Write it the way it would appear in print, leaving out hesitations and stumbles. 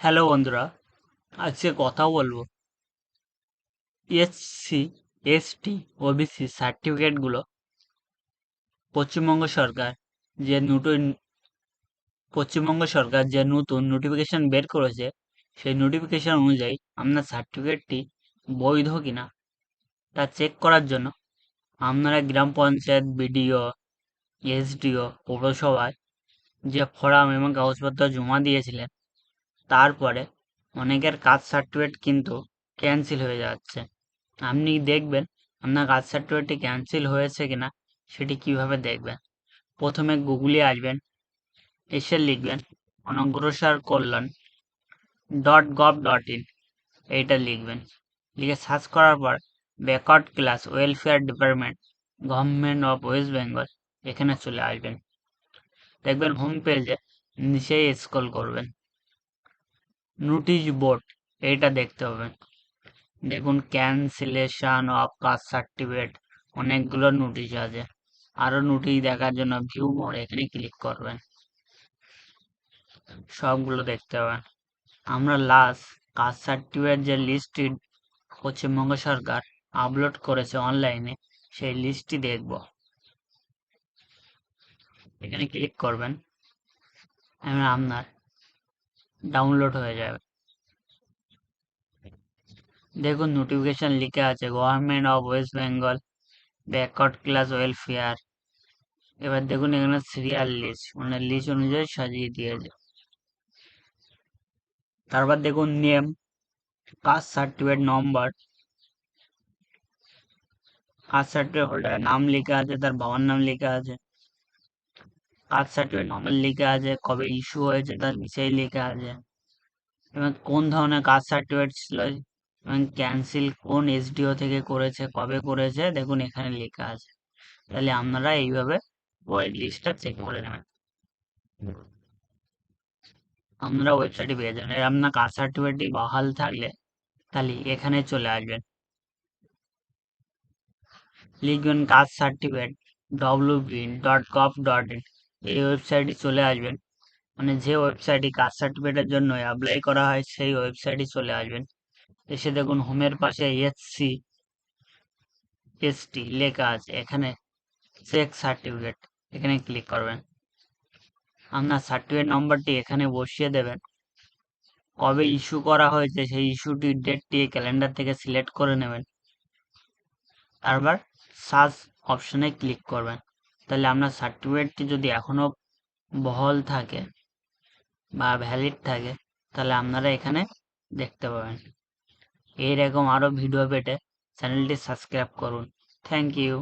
Hello বন্ধুরা, আজকে কথা বলবো এসসি, এসটি, ওবিসি সার্টিফিকেটগুলো পশ্চিমবঙ্গ সরকার যে নতুন পশ্চিমবঙ্গ সরকার যে নতুন নোটিফিকেশন বের করেছে, সেই নোটিফিকেশন অনুযায়ী আপনার সার্টিফিকেটটি বৈধ কিনা তা চেক করার জন্য আপনারা গ্রাম পঞ্চায়েত, বিডিও, এসডিও, পৌরসভায় যে ফর্ম এবং কাগজপত্র জমা দিয়েছিলেন, তারপরে অনেকের কাস্ট সার্টিফিকেট কিন্তু ক্যান্সেল হয়ে যাচ্ছে। আপনি দেখবেন আপনার কাস্ট সার্টিফিকেটটি ক্যান্সেল হয়েছে কিনা সেটি কিভাবে দেখবেন। প্রথমে গুগলে আসবেন, এসে লিখবেন অনগ্রসর কল্যাণ .gov.in, এইটা লিখবেন। লিখে সার্চ করার পর backward class welfare department, government of West Bengal, এখানে চলে আসবেন। দেখবেন হোম পেজে নিচেই স্ক্রল করবেন, নোটিশ বোর্ড এইটা দেখতে পাবেন। দেখুন ক্যান্সেলেশন অফ কাস্ট সার্টিফিকেট, অনেকগুলো নোটিশ আছে। আরো নোটিশ দেখার জন্য ভিউ মোর এখানে ক্লিক করবেন, সবগুলো দেখতে পাবেন। আমরা লাস্ট কাস্ট সার্টিফিকেট যে লিস্টটি পশ্চিমবঙ্গ সরকার আপলোড করেছে অনলাইনে, সেই লিস্টটি দেখব। এখানে ক্লিক করবেন, এবং আপনার ডাউনলোড হয়ে যাবে। দেখুন নোটিফিকেশন লিখে আছে government of West Bengal backward class welfare. এবার দেখুন এখানে সিরিয়াল লিস্ট, মানে লিস্ট অনুযায়ী সাজিয়ে দিয়েছে। তারপর দেখুন name, caste certificate number, caste certificate holder নাম লেখা আছে, তার বাবার নাম লেখা আছে, কাস্ট সার্টিফিকেট নম্বর লেখা আছে, কবে ইস্যু হয়েছে তার বিষয় লেখা আছে, এবং কোন ধরনের কাস্ট সার্টিফিকেট ছিল, এবং ক্যান্সেল কোন এসডিও থেকে করেছে, কবে করেছে, দেখুন এখানে লেখা আছে। তাহলে আপনারা এইভাবে ওই লিস্টটা চেক করে নেবেন। আপনারা ওয়েবসাইটে পেয়ে যাবেন। আর আপনার কাস্ট সার্টিফিকেটটি বহাল থাকলে তাহলে এখানে চলে আসবেন, লিখবেন কাস্ট সার্টিফিকেট wb.gov.in, এই ওয়েবসাইটে চলে আসবেন। মানে যে ওয়েবসাইটে কাস্ট সার্টিফিকেটের জন্য অ্যাপ্লাই করা হয় সেই ওয়েবসাইটে চলে আসবেন। এসে দেখুন হোমের পাশে এসসি, এসটি লেখা আছে, এখানে চেক সার্টিফিকেট, এখানে ক্লিক করবেন। আপনার সার্টিফিকেট নম্বরটি এখানে বসিয়ে দেবেন, কবে ইস্যু করা হয়েছে সেই ইস্যুটির ডেটটি ক্যালেন্ডার থেকে সিলেক্ট করে নেবেন। তারপর সার্চ অপশনে ক্লিক করবেন। তাহলে আপনার সার্টিফিকেটটি যদি এখনো বহাল থাকে বা ভ্যালিড থাকে, তাহলে আপনারা এখানে দেখতে পাবেন। এইরকম আরো ভিডিও পেতে চ্যানেলটি সাবস্ক্রাইব করুন। Thank you.